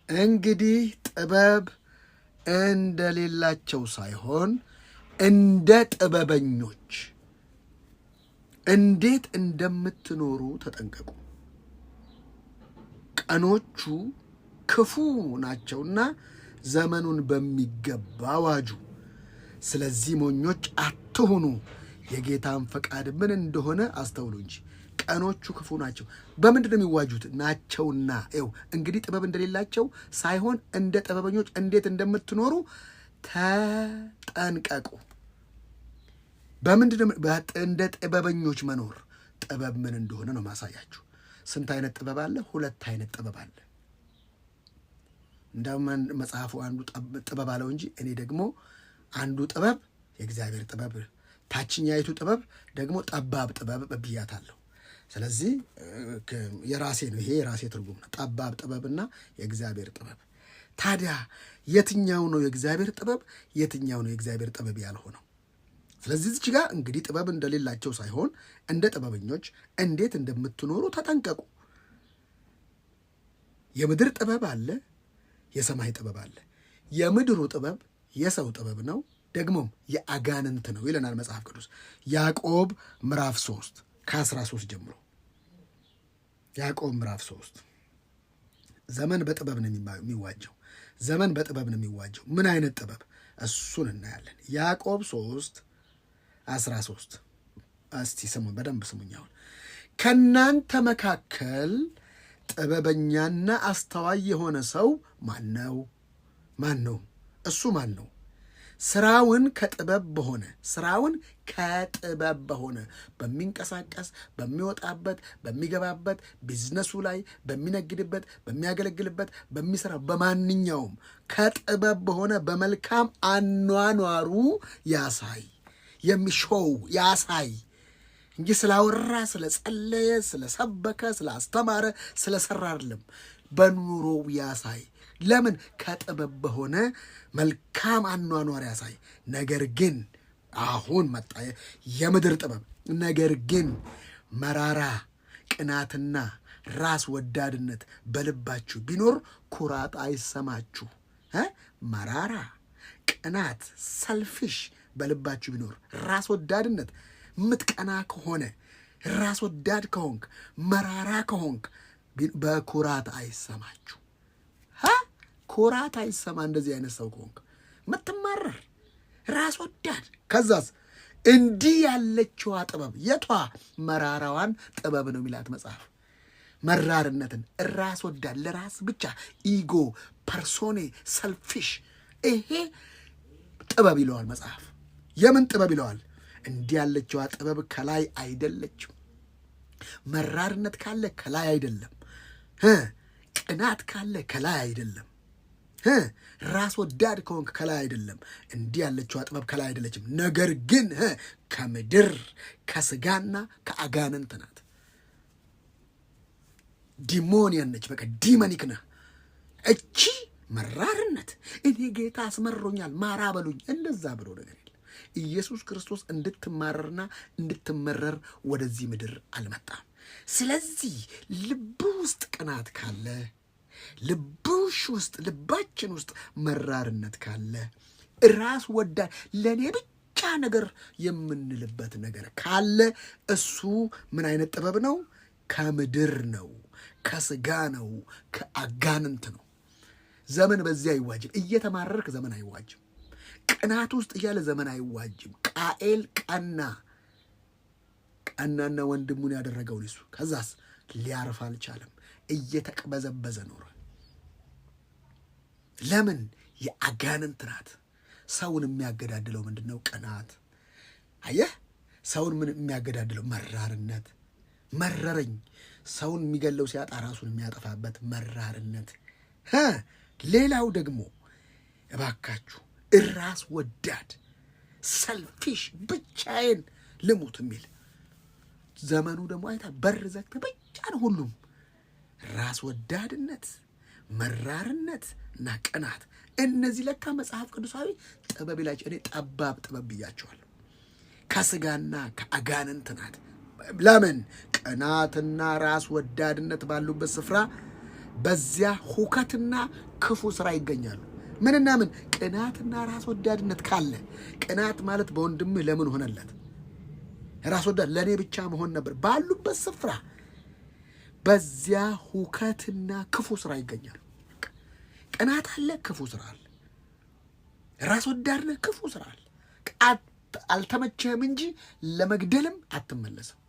እንግዲህ ጥበብ እንደሌላቸው ሳይሆን እንደ ጥበበኞች እንዴት እንደምትኖሩ ተጠንቀቁ። ቀኖቹ ክፉ ናቸውና ዘመኑን በሚገባ ዋጁ። ስለዚህ ሞኞች አትሁኑ፣ የጌታን ፈቃድ ምን እንደሆነ አስተውሉ እንጂ። ቀኖቹ ክፉ ናቸው። በምንድን ነው የሚዋጁት? ናቸውና። ይኸው እንግዲህ ጥበብ እንደሌላቸው ሳይሆን እንደ ጥበበኞች እንዴት እንደምትኖሩ ተጠንቀቁ። በምንድን ነው እንደ ጥበበኞች መኖር? ጥበብ ምን እንደሆነ ነው ማሳያችሁ። ስንት አይነት ጥበብ አለ? 2 አይነት ጥበብ አለ። እንደውም መጽሐፉ አንዱ ጥበብ አለው እንጂ እኔ ደግሞ አንዱ ጥበብ የእግዚአብሔር ጥበብ፣ ታችኛይቱ ጥበብ ደግሞ ጠባብ ጥበብ ብያታለሁ። ስለዚህ የራሴ ነው፣ ይሄ የራሴ ትርጉም ነው። ጠባብ ጥበብና የእግዚአብሔር ጥበብ። ታዲያ የትኛው ነው የእግዚአብሔር ጥበብ? የትኛው ነው የእግዚአብሔር ጥበብ ያልሆነው? ስለዚህ እዚህ ጋር እንግዲህ ጥበብ እንደሌላቸው ሳይሆን እንደ ጥበበኞች እንዴት እንደምትኖሩ ተጠንቀቁ። የምድር ጥበብ አለ፣ የሰማይ ጥበብ አለ። የምድሩ ጥበብ የሰው ጥበብ ነው፣ ደግሞም የአጋንንት ነው ይለናል መጽሐፍ ቅዱስ ያዕቆብ ምዕራፍ 3 ከ13 ጀምሮ። ያዕቆብ ምዕራፍ 3 ዘመን በጥበብ ነው የሚዋጀው። ዘመን በጥበብ ነው የሚዋጀው። ምን አይነት ጥበብ? እሱን እናያለን። ያዕቆብ 3:13 እስቲ ስሙኝ፣ በደንብ ስሙኝ። አሁን ከእናንተ መካከል ጥበበኛና አስተዋይ የሆነ ሰው ማን ነው? ማን ነው? እሱ ማን ነው? ስራውን ከጥበብ በሆነ በሚንቀሳቀስ በሚወጣበት በሚገባበት ቢዝነሱ ላይ በሚነግድበት በሚያገለግልበት በሚሰራው በማንኛውም ከጥበብ በሆነ በመልካም አኗኗሩ ያሳይ። የሚሾው ያሳይ እንጂ ስላወራ፣ ስለጸለየ፣ ስለሰበከ፣ ስላስተማረ፣ ስለሰራ አይደለም። በኑሮው ያሳይ። ለምን? ከጥበብ በሆነ መልካም አኗኗር ያሳይ። ነገር ግን አሁን መጣ የምድር ጥበብ። ነገር ግን መራራ ቅናትና ራስ ወዳድነት በልባችሁ ቢኖር ኩራት አይሰማችሁ። መራራ ቅናት፣ ሰልፊሽ በልባችሁ ቢኖር፣ ራስ ወዳድነት፣ ምትቀና ከሆነ፣ ራስ ወዳድ ከሆንክ፣ መራራ ከሆንክ በኩራት አይሰማችሁ። ኩራት አይሰማ። እንደዚህ አይነት ሰው ከሆንክ ምትማረር፣ ራስ ወዳድ። ከዛስ እንዲህ ያለችዋ ጥበብ የቷ? መራራዋን ጥበብ ነው የሚላት መጽሐፍ። መራርነትን፣ ራስ ወዳድ፣ ለራስ ብቻ ኢጎ፣ ፐርሶኔ፣ ሰልፊሽ፣ ይሄ ጥበብ ይለዋል መጽሐፍ። የምን ጥበብ ይለዋል? እንዲህ ያለችዋ ጥበብ ከላይ አይደለችም። መራርነት ካለ ከላይ አይደለም። ቅናት ካለ ከላይ አይደለም። ራስ ወዳድ ከሆንክ ከላይ አይደለም። እንዲህ ያለችዋ ጥበብ ከላይ አይደለችም። ነገር ግን ከምድር ከስጋና ከአጋንንት ናት። ዲሞኒያን ነች። በቃ ዲመኒክ ነህ። እቺ መራርነት እኔ ጌታ አስመሮኛል ማራ በሉኝ፣ እንደዛ ብሎ ነገር የለም። ኢየሱስ ክርስቶስ እንድትማረርና እንድትመረር ወደዚህ ምድር አልመጣም። ስለዚህ ልብ ውስጥ ቅናት ካለ፣ ልባችን ውስጥ መራርነት ካለ፣ ራስ ወዳድ ለእኔ ብቻ ነገር የምንልበት ነገር ካለ እሱ ምን አይነት ጥበብ ነው? ከምድር ነው፣ ከስጋ ነው፣ ከአጋንንት ነው። ዘመን በዚህ አይዋጅም። እየተማረርክ ዘመን አይዋጅም። ቅናት ውስጥ እያለ ዘመን አይዋጅም። ቃኤል ቀናና ወንድሙን ያደረገውን እሱ ከዛስ ሊያርፍ አልቻለም። እየተቅበዘበዘ ኖረ። ለምን? የአጋንንት ናት። ሰውን የሚያገዳድለው ምንድን ነው? ቅናት። አየህ፣ ሰውን ምን የሚያገዳድለው? መራርነት። መረረኝ። ሰውን የሚገለው ሲያጣ ራሱን የሚያጠፋበት መራርነት። ሌላው ደግሞ እባካችሁ ራስ ወዳድ፣ ሰልፊሽ፣ ብቻዬን ልሙት የሚል ዘመኑ ደግሞ አይታ በር ዘግተህ ብቻ ነው ሁሉም። ራስ ወዳድነት፣ መራርነት እና ቅናት፣ እነዚህ ለካ መጽሐፍ ቅዱሳዊ ጥበብ ይላቸው። እኔ ጠባብ ጥበብ ብያቸዋለሁ። ከስጋና ከአጋንንት ናት። ለምን? ቅናትና ራስ ወዳድነት ባሉበት ስፍራ በዚያ ሁከትና ክፉ ስራ ይገኛሉ። ምንና ምን? ቅናትና ራስ ወዳድነት ካለ። ቅናት ማለት በወንድምህ ለምን ሆነለት? ራስ ወዳድ ለእኔ ብቻ መሆን ነበር ባሉበት ስፍራ በዚያ ሁከትና ክፉ ስራ ይገኛሉ። ቅናት አለ፣ ክፉ ስራ አለ። ራስ ወዳድነት፣ ክፉ ስራ አለ። አልተመቸህም እንጂ ለመግደልም አትመለስም።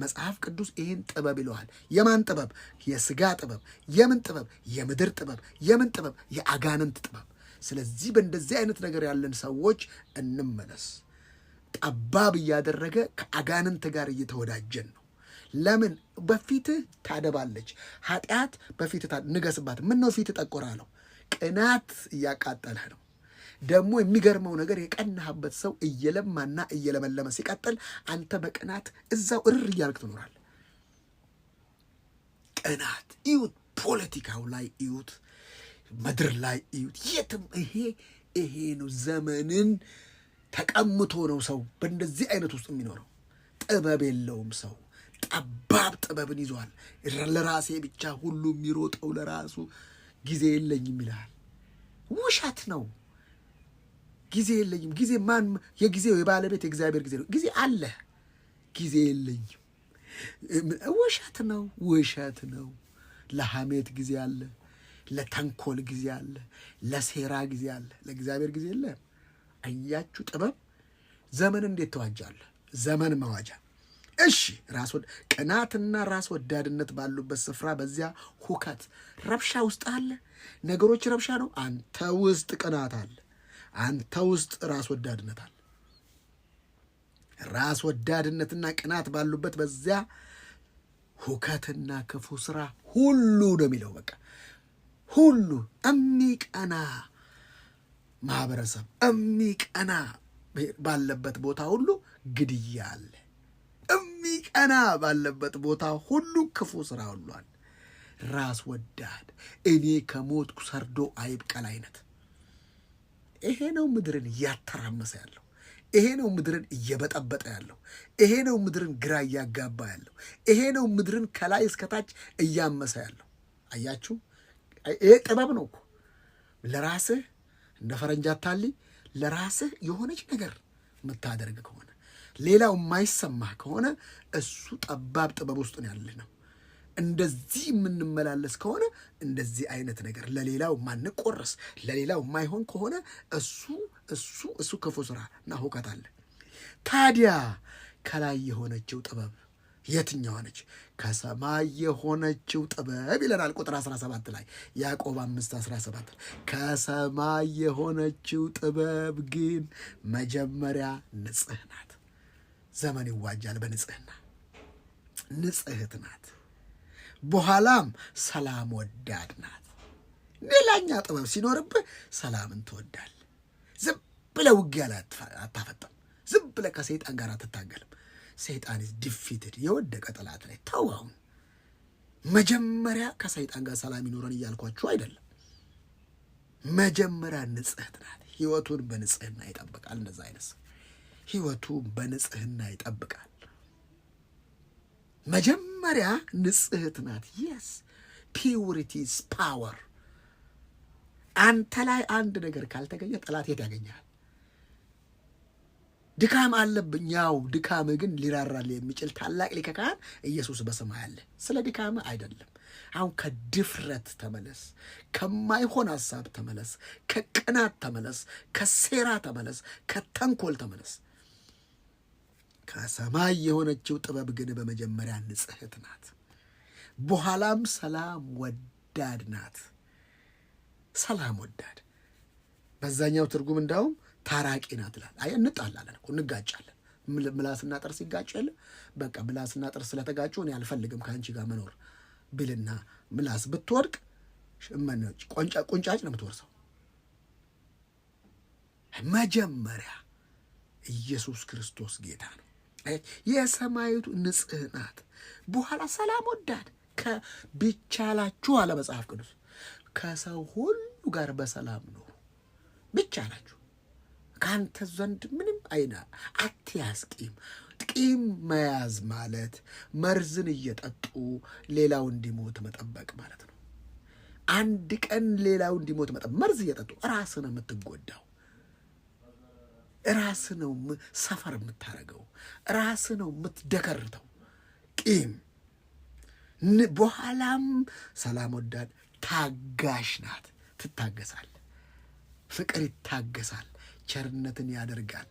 መጽሐፍ ቅዱስ ይህን ጥበብ ይለዋል። የማን ጥበብ? የስጋ ጥበብ። የምን ጥበብ? የምድር ጥበብ። የምን ጥበብ? የአጋንንት ጥበብ። ስለዚህ በእንደዚህ አይነት ነገር ያለን ሰዎች እንመለስ። ጠባብ እያደረገ ከአጋንንት ጋር እየተወዳጀን ነው። ለምን? በፊትህ ታደባለች ኃጢአት፣ በፊትህ ንገስባት። ምን ነው ፊትህ ጠቆረ አለው? ቅናት እያቃጠለህ ነው። ደግሞ የሚገርመው ነገር የቀናህበት ሰው እየለማና እየለመለመ ሲቀጥል አንተ በቅናት እዛው እርር እያልክ ትኖራለህ። ቅናት እዩት፣ ፖለቲካው ላይ እዩት፣ ምድር ላይ እዩት፣ የትም ይሄ ነው። ዘመንን ተቀምቶ ነው ሰው በእንደዚህ አይነት ውስጥ የሚኖረው። ጥበብ የለውም ሰው፣ ጠባብ ጥበብን ይዟል። ለራሴ ብቻ ሁሉ የሚሮጠው ለራሱ፣ ጊዜ የለኝም ይልሃል። ውሸት ነው። ጊዜ የለኝም። ጊዜ ማን? የጊዜው የባለቤት የእግዚአብሔር ጊዜ ነው። ጊዜ አለ፣ ጊዜ የለኝም። ውሸት ነው፣ ውሸት ነው። ለሐሜት ጊዜ አለ፣ ለተንኮል ጊዜ አለ፣ ለሴራ ጊዜ አለ። ለእግዚአብሔር ጊዜ የለም። አያችሁ ጥበብ። ዘመን እንዴት ተዋጃለህ? ዘመን መዋጃ። እሺ፣ ቅናትና ራስ ወዳድነት ባሉበት ስፍራ በዚያ ሁከት፣ ረብሻ ውስጥ አለ። ነገሮች ረብሻ ነው። አንተ ውስጥ ቅናት አለ። አንተ ውስጥ ራስ ወዳድነት አለ። ራስ ወዳድነትና ቅናት ባሉበት በዚያ ሁከትና ክፉ ስራ ሁሉ ነው የሚለው። በቃ ሁሉ የሚቀና ማህበረሰብ፣ የሚቀና ባለበት ቦታ ሁሉ ግድያ አለ። የሚቀና ባለበት ቦታ ሁሉ ክፉ ስራ ሁሉ አለ። ራስ ወዳድ፣ እኔ ከሞትኩ ሰርዶ አይብቀል አይነት። ይሄ ነው ምድርን እያተራመሰ ያለው። ይሄ ነው ምድርን እየበጠበጠ ያለው። ይሄ ነው ምድርን ግራ እያጋባ ያለው። ይሄ ነው ምድርን ከላይ እስከታች እያመሰ ያለው። አያችሁ፣ ይሄ ጥበብ ነው እኮ። ለራስህ እንደ ፈረንጅ አታልይ፣ ለራስህ የሆነች ነገር የምታደርግ ከሆነ ሌላው የማይሰማህ ከሆነ እሱ ጠባብ ጥበብ ውስጥ ነው ያለ ነው። እንደዚህ የምንመላለስ ከሆነ እንደዚህ አይነት ነገር ለሌላው ማንቆረስ ለሌላው የማይሆን ከሆነ እሱ ክፉ ስራ እና ሁከት አለ። ታዲያ ከላይ የሆነችው ጥበብ የትኛዋ ነች? ከሰማይ የሆነችው ጥበብ ይለናል ቁጥር 17 ላይ ያዕቆብ 5:17 ከሰማይ የሆነችው ጥበብ ግን መጀመሪያ ንጽህ ናት። ዘመን ይዋጃል በንጽህና። ንጽህት ናት። በኋላም ሰላም ወዳድ ናት። ሌላኛ ጥበብ ሲኖርብህ ሰላምን ትወዳል። ዝም ብለህ ውጊያ ላይ አታፈጥም። ዝም ብለህ ከሰይጣን ጋር አትታገልም። ሰይጣን ዲፊትድ የወደቀ ጠላት ላይ ተው። አሁን መጀመሪያ ከሰይጣን ጋር ሰላም ይኖረን እያልኳችሁ አይደለም። መጀመሪያ ንጽህት ናት። ህይወቱን በንጽህና ይጠብቃል። እንደዛ አይነት ህይወቱን በንጽህና ይጠብቃል። መጀመሪያ ንጽህት ናት። የስ ፒውሪቲስ ፓወር። አንተ ላይ አንድ ነገር ካልተገኘ ጠላት የት ያገኛል? ድካም አለብኝ። ያው ድካም ግን ሊራራል የሚችል ታላቅ ሊቀ ካህን ኢየሱስ በሰማይ አለ። ስለ ድካም አይደለም። አሁን ከድፍረት ተመለስ፣ ከማይሆን ሐሳብ ተመለስ፣ ከቅናት ተመለስ፣ ከሴራ ተመለስ፣ ከተንኮል ተመለስ። ከሰማይ የሆነችው ጥበብ ግን በመጀመሪያ ንጽሕት ናት፣ በኋላም ሰላም ወዳድ ናት። ሰላም ወዳድ በዛኛው ትርጉም እንዳውም ታራቂ ናት ይላል። አይ እንጣላለን እኮ እንጋጫለን። ምላስና ጥርስ ይጋጩ የለ በቃ ምላስና ጥርስ ስለተጋጩ እኔ አልፈልግም ከአንቺ ጋር መኖር ቢልና ምላስ ብትወድቅ ቁንጫጭ ነው የምትወርሰው። መጀመሪያ ኢየሱስ ክርስቶስ ጌታ ነው። የሰማይቱ ንጽሕ ናት፣ በኋላ ሰላም ወዳድ። ቢቻላችሁ አለ መጽሐፍ ቅዱስ ከሰው ሁሉ ጋር በሰላም ኑሩ። ቢቻላችሁ ከአንተ ዘንድ ምንም አይና አትያዝ። ቂም መያዝ ማለት መርዝን እየጠጡ ሌላው እንዲሞት መጠበቅ ማለት ነው። አንድ ቀን ሌላው እንዲሞት መጠን መርዝ እየጠጡ ራስህ ነው የምትጎዳው። ራስህ ነው ሰፈር የምታረገው። ራስህ ነው የምትደከርተው። ቂም በኋላም ሰላም ወዳድ ታጋሽ ናት። ትታገሳል። ፍቅር ይታገሳል። ቸርነትን ያደርጋል።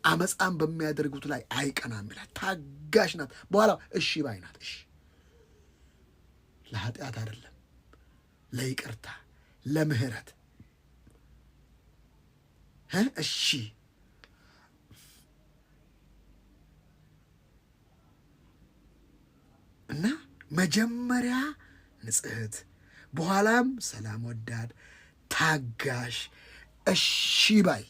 አመፃን በሚያደርጉት ላይ አይቀናም ይላል። ታጋሽ ናት። በኋላ እሺ ባይ ናት። እሺ ለኃጢአት አይደለም፣ ለይቅርታ ለምህረት እሺ እና መጀመሪያ ንጽሕት፣ በኋላም ሰላም ወዳድ፣ ታጋሽ፣ እሺ ባይ።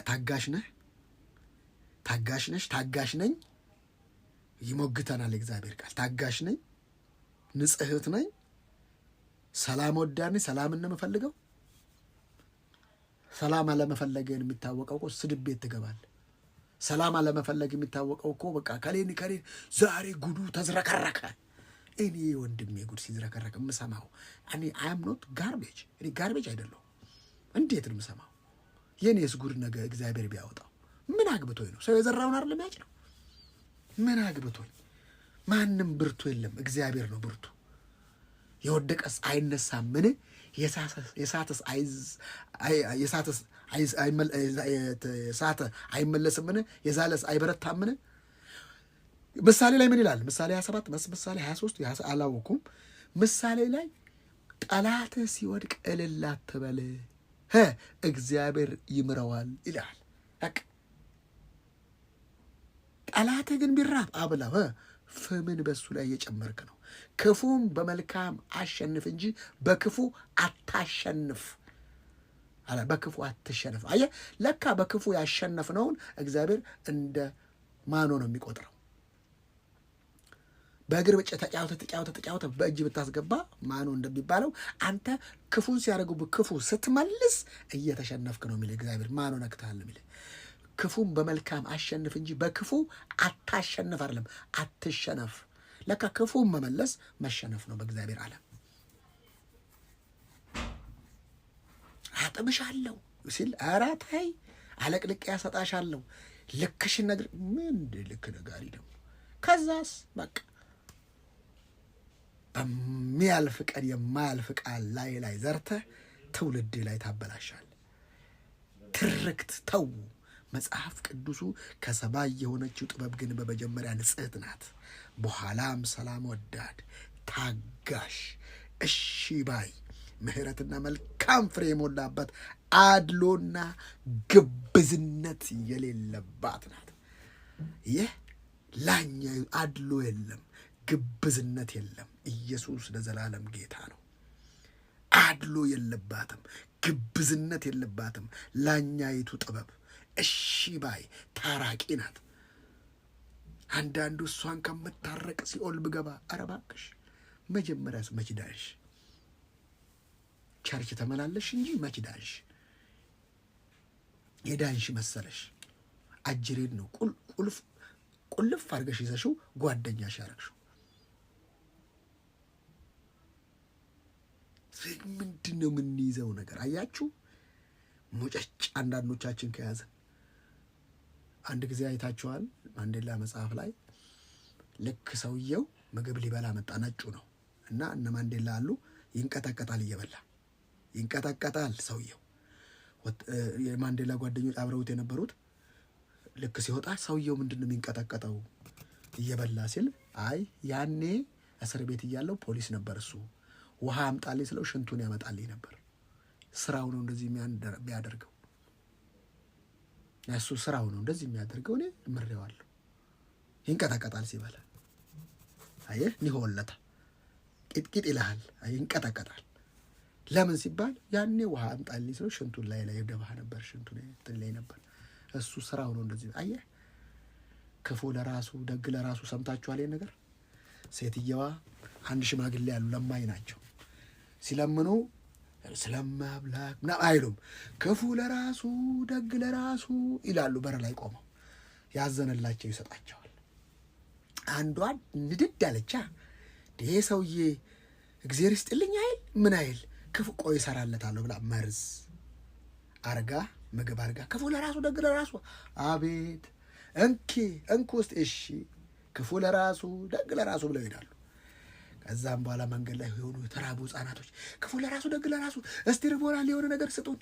ታጋሽ ነህ፣ ታጋሽ ነሽ፣ ታጋሽ ነኝ ይሞግተናል እግዚአብሔር ቃል። ታጋሽ ነኝ፣ ንጽሕት ነኝ፣ ሰላም ወዳድ ነኝ። ሰላምን ነው የምፈልገው። ሰላም አለመፈለግን የሚታወቀው እኮ ስድብ ቤት ትገባለህ። ሰላም አለመፈለግ የሚታወቀው እኮ በቃ ከሌን ዛሬ ጉዱ ተዝረከረከ። እኔ ወንድሜ ጉድ ሲዝረከረከ የምሰማው እኔ አም ኖት ጋርቤጅ። እኔ ጋርቤጅ አይደለሁም። እንዴት ነው የምሰማው? የኔስ ጉድ ነገ እግዚአብሔር ቢያወጣው ምን አግብቶኝ ነው? ሰው የዘራውን አይደለም የሚያጭደው። ምን አግብቶኝ? ማንም ብርቱ የለም፣ እግዚአብሔር ነው ብርቱ። የወደቀስ አይነሳም? ምን የሳተስ አይመለስም? ምን የዛለስ አይበረታም? ምን ምሳሌ ላይ ምን ይላል? ምሳሌ 27 ምሳሌ 23 አላወኩም። ምሳሌ ላይ ጠላትህ ሲወድቅ እልል አትበል፣ እግዚአብሔር ይምረዋል ይላል። ጠላትህ ግን ቢራብ አብላው፣ ፍምን በሱ ላይ እየጨመርክ ነው። ክፉም በመልካም አሸንፍ እንጂ በክፉ አታሸንፍ አለ። በክፉ አትሸነፍ። አየህ፣ ለካ በክፉ ያሸነፍነውን እግዚአብሔር እንደ ማኖ ነው የሚቆጥረው። በእግር ብቻ ተጫውተ በእጅ ብታስገባ ማኖ እንደሚባለው አንተ ክፉን ሲያደርጉብህ ክፉ ስትመልስ እየተሸነፍክ ነው የሚል እግዚአብሔር። ማኖ ነክተሃል የሚል ክፉም በመልካም አሸንፍ እንጂ በክፉ አታሸንፍ አይደለም፣ አትሸነፍ። ለካ ክፉን መመለስ መሸነፍ ነው በእግዚአብሔር ዓለም። አጥብሻለሁ ሲል ኧረ ተይ አለቅልቄ ያሰጣሻለሁ፣ ልክሽን ነገር ምን ልክ ነጋሪ ደግሞ። ከዛስ በቃ በሚያልፍ ቀን የማያልፍ ቃል ላይ ዘርተህ ትውልድ ላይ ታበላሻል። ትርክት ተው። መጽሐፍ ቅዱሱ ከሰማይ የሆነችው ጥበብ ግን በመጀመሪያ ንጽሕት ናት፣ በኋላም ሰላም ወዳድ፣ ታጋሽ፣ እሺ ባይ፣ ምሕረትና መልካም ፍሬ የሞላባት፣ አድሎና ግብዝነት የሌለባት ናት። ይህ ላኛ አድሎ የለም፣ ግብዝነት የለም። ኢየሱስ ለዘላለም ጌታ ነው። አድሎ የለባትም፣ ግብዝነት የለባትም። ላኛይቱ ጥበብ እሺ ባይ ታራቂ ናት። አንዳንዱ እሷን ከምታረቅ ሲኦል ብገባ፣ ኧረ እባክሽ መጀመሪያስ መች ዳንሽ? ቸርች ተመላለሽ እንጂ መች ዳንሽ? የዳንሽ መሰለሽ? አጅሬን ነው ቁልፍ አድርገሽ ይዘሽው ጓደኛሽ ያረግሽው። ምንድን ነው የምንይዘው ነገር? አያችሁ ሙጨጭ አንዳንዶቻችን ከያዘን። አንድ ጊዜ አይታችኋል ማንዴላ መጽሐፍ ላይ ልክ ሰውየው ምግብ ሊበላ መጣ። ነጩ ነው እና እነ ማንዴላ አሉ። ይንቀጠቀጣል፣ እየበላ ይንቀጠቀጣል ሰውየው። የማንዴላ ጓደኞች አብረውት የነበሩት ልክ ሲወጣ ሰውየው ምንድን ነው የሚንቀጠቀጠው እየበላ ሲል፣ አይ ያኔ እስር ቤት እያለው ፖሊስ ነበር እሱ። ውሃ አምጣልኝ ስለው ሽንቱን ያመጣልኝ ነበር። ስራው ነው እንደዚህ የሚያደርገው። እሱ ስራው ነው እንደዚህ የሚያደርገው። እኔ ምሬዋለሁ። ይንቀጠቀጣል ሲበላ። አየህ ኒሆለታ ቂጥቂጥ ይልሃል። ይንቀጠቀጣል። ለምን ሲባል ያኔ ውሃ አምጣልኝ ስለው ሽንቱን ላይ ደባ ነበር፣ ሽንቱን ላይ ነበር። እሱ ስራው ነው እንደዚህ። አየህ ክፉ ለራሱ ደግ ለራሱ። ሰምታችኋል ይሄን ነገር? ሴትየዋ አንድ ሽማግሌ ያሉ ለማኝ ናቸው። ሲለምኑ ስለማብላክ ምናምን አይሉም። ክፉ ለራሱ ደግ ለራሱ ይላሉ። በር ላይ ቆመው ያዘነላቸው ይሰጣቸዋል። አንዷን ንድድ አለቻ። ይሄ ሰውዬ እግዚአብሔር ይስጥልኝ አይል ምን አይል ክፉ ቆይ እሰራለታለሁ ብላ መርዝ አርጋ ምግብ አርጋ ክፉ ለራሱ ደግ ለራሱ አቤት እንኩ ውስጥ እሺ ክፉ ለራሱ ደግ ለራሱ ብለው ይሄዳሉ። ከዛም በኋላ መንገድ ላይ የሆኑ የተራቡ ህጻናቶች ክፉ ለራሱ ደግ ለራሱ እስቲ ርቦናል የሆነ ነገር ስጡን።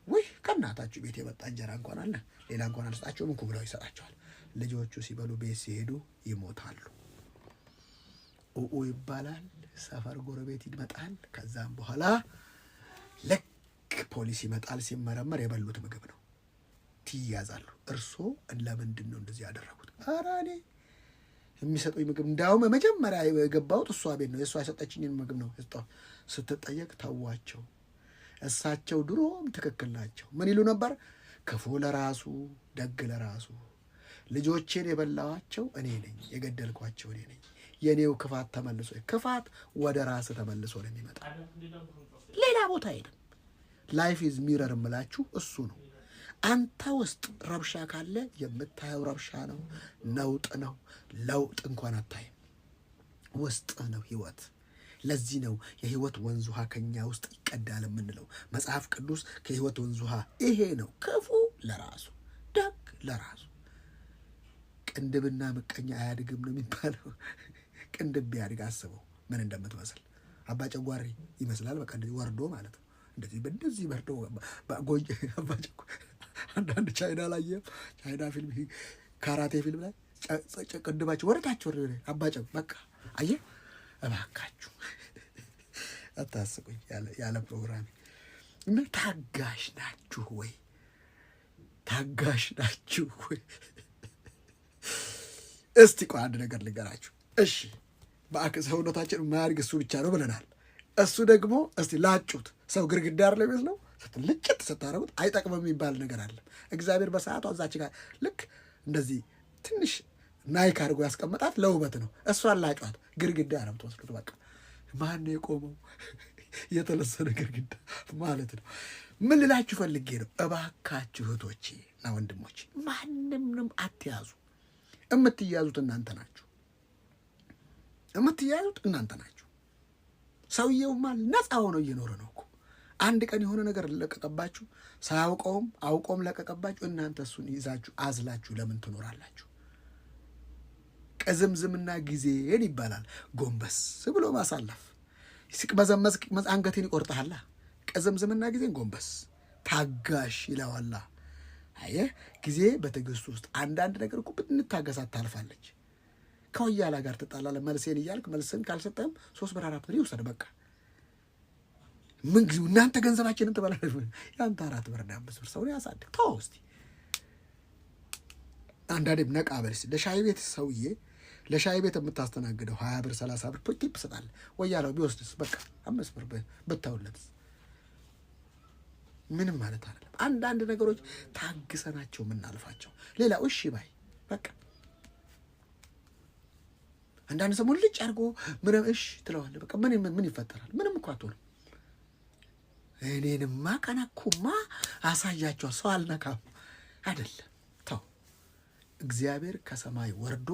ውይ ከእናታችሁ ቤት የመጣ እንጀራ እንኳን አለ ሌላ እንኳን አልሰጣቸውም እንኩ ብለው ይሰጣቸዋል። ልጆቹ ሲበሉ ቤት ሲሄዱ ይሞታሉ። ኡኡ ይባላል። ሰፈር ጎረቤት ይመጣል። ከዛም በኋላ ልክ ፖሊስ ይመጣል። ሲመረመር የበሉት ምግብ ነው። ትያዛሉ። እርሶ ለምንድን ነው እንደዚህ ያደረጉት? ኧረ እኔ የሚሰጡኝ ምግብ እንዳውም መጀመሪያ የገባሁት እሷ ቤት ነው። የእሷ የሰጠችኝን ምግብ ነው ስትጠየቅ ተዋቸው። እሳቸው ድሮም ትክክል ናቸው። ምን ይሉ ነበር? ክፉ ለራሱ ደግ ለራሱ። ልጆቼን የበላዋቸው እኔ ነኝ፣ የገደልኳቸው እኔ ነኝ። የኔው ክፋት ተመልሶ ክፋት ወደ ራስ ተመልሶ ነው የሚመጣ፣ ሌላ ቦታ አይደለም። ላይፍ ኢዝ ሚረር የምላችሁ እሱ ነው። አንተ ውስጥ ረብሻ ካለ የምታየው ረብሻ ነው፣ ነውጥ ነው። ለውጥ እንኳን አታይም። ውስጥ ነው ህይወት። ለዚህ ነው የህይወት ወንዝ ውሃ ከኛ ውስጥ ይቀዳል የምንለው። መጽሐፍ ቅዱስ ከህይወት ወንዝ ውሃ ይሄ ነው። ክፉ ለራሱ ደግ ለራሱ። ቅንድብና ምቀኛ አያድግም ነው የሚባለው። ቅንድብ ቢያድግ አስበው ምን እንደምትመስል። አባ ጨጓሪ ይመስላል። በቃ እንደዚህ ወርዶ ማለት ነው። እንደዚህ ወርዶ አባ ጨጓሪ አንዳንድ ቻይና ላይ ቻይና ፊልም ካራቴ ፊልም ላይ ቅንድባቸው ወረታቸው አባ ጨጓሪ በቃ አየህ። እባካችሁ አታስቁኝ ያለ ፕሮግራም እና ታጋሽ ናችሁ ወይ? ታጋሽ ናችሁ ወይ? እስቲ ቆይ አንድ ነገር ልንገራችሁ። እሺ ሰውነታችን የማያድግ እሱ ብቻ ነው ብለናል። እሱ ደግሞ እስቲ ላጩት ሰው ግርግዳ አይደል የሚመስለው? ልጭት ስታረጉት አይጠቅምም የሚባል ነገር አለ። እግዚአብሔር በሰዓቷ እዛች ጋር ልክ እንደዚህ ትንሽ ናይክ አድርጎ ያስቀመጣት ለውበት ነው። እሷን ላጯት ግርግዳ ነው የምትወስዱት። በቃ ማን ነው የቆመው? የተለሰነ ግርግዳ ማለት ነው። ምን ልላችሁ ፈልጌ ነው፣ እባካችሁ እህቶቼ እና ወንድሞቼ ማንንም አትያዙ። የምትያዙት እናንተ ናችሁ። የምትያዙት እናንተ ናችሁ። ሰውየውማ ነፃ ሆኖ እየኖረ ነው እኮ። አንድ ቀን የሆነ ነገር ለቀቀባችሁ፣ ሳያውቀውም አውቆም ለቀቀባችሁ። እናንተ እሱን ይዛችሁ አዝላችሁ ለምን ትኖራላችሁ? ቅዝምዝምና ጊዜን ይባላል። ጎንበስ ብሎ ማሳለፍ። ሲቅመዘመዝ አንገቴን ይቆርጠሃላ። ቅዝምዝምና ጊዜን ጎንበስ ታጋሽ ይለዋላ። አየህ ጊዜ በትዕግስት ውስጥ አንዳንድ ነገር እኮ ብንታገሳት ታልፋለች። ከወያላ ጋር ትጣላለህ መልሴን እያልክ መልስን ካልሰጠህም 3 ብር 4 ብር ይውሰድ በቃ። ምን ጊዜ እናንተ ገንዘባችንን ትበላለች። ያንተ 4 ብር እና 5 ብር ሰውን ያሳድግ ተው እስቲ። አንዳንዴም ነቃ በል እስቲ። ለሻይ ቤት ሰውዬ ለሻይ ቤት የምታስተናግደው 20 ብር 30 ብር ቲፕ ትሰጣለህ። ወያላው ቢወስድስ በቃ 5 ብር ብታውለትስ ምንም ማለት አይደለም። አንዳንድ ነገሮች ታግሰናቸው የምናልፋቸው። ሌላው እሺ ባይ በቃ አንዳንድ ሰሞን ልጭ አድርጎ ምንም እሺ ትለዋለህ። በቃ ምን ይፈጠራል? ምንም እኮ አትሆንም። እኔንማ ቀናኩማ አሳያቸው ሰው አልነካም አይደለም። ተው እግዚአብሔር ከሰማይ ወርዶ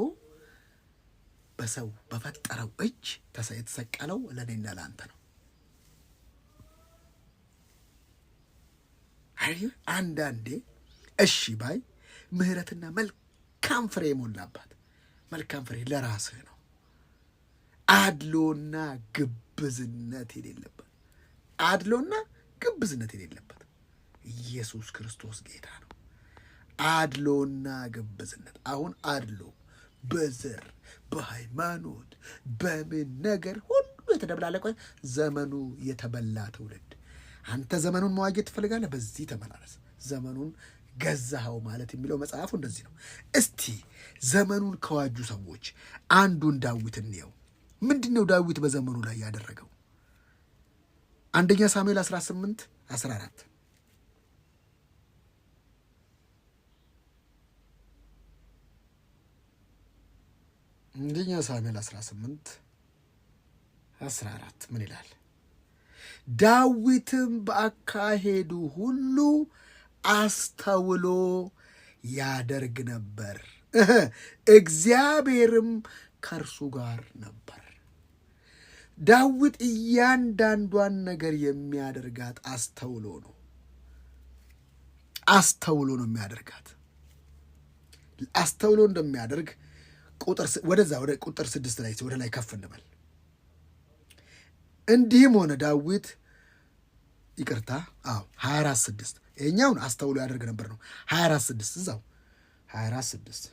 በሰው በፈጠረው እጅ የተሰቀለው ለእኔና ለአንተ ነው። አንዳንዴ እሺ ባይ ምህረትና መልካም ፍሬ የሞላባት መልካም ፍሬ ለራስህ ነው። አድሎና ግብዝነት የሌለበት አድሎና ግብዝነት የሌለበት ኢየሱስ ክርስቶስ ጌታ ነው። አድሎና ግብዝነት አሁን አድሎ በዘር በሃይማኖት በምን ነገር ሁሉ የተደብላለቀ ዘመኑ የተበላ ትውልድ። አንተ ዘመኑን መዋጀት ትፈልጋለህ? በዚህ ተመላለስ። ዘመኑን ገዛኸው ማለት የሚለው መጽሐፉ እንደዚህ ነው። እስቲ ዘመኑን ከዋጁ ሰዎች አንዱን ዳዊት እንየው። ምንድን ነው ዳዊት በዘመኑ ላይ ያደረገው? አንደኛ ሳሙኤል 18:14 አንደኛ ሳሙኤል 18:14 ምን ይላል? ዳዊትም በአካሄዱ ሁሉ አስተውሎ ያደርግ ነበር፣ እግዚአብሔርም ከእርሱ ጋር ነበር። ዳዊት እያንዳንዷን ነገር የሚያደርጋት አስተውሎ ነው የሚያደርጋት። አስተውሎ እንደሚያደርግ ወደ ቁጥር 6 ላይ ወደ ላይ ከፍ እንበል። እንዲህም ሆነ ዳዊት 24:6 ይሄኛውን አስተውሎ ያደርግ ነበር ነው። 24:6 እዛው 24:6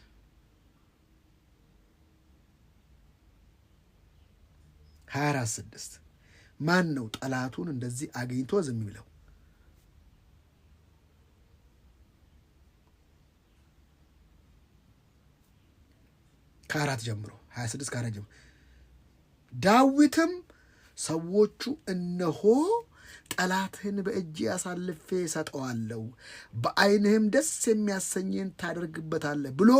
ማን ነው ጠላቱን እንደዚህ አግኝቶ ዝም የሚለው? ከ4 ጀምሮ 26 ከ4 ጀምሮ ዳዊትም ሰዎቹ እነሆ ጠላትህን በእጅ አሳልፌ ሰጠዋለሁ፣ በዓይንህም ደስ የሚያሰኝን ታደርግበታለህ ብሎ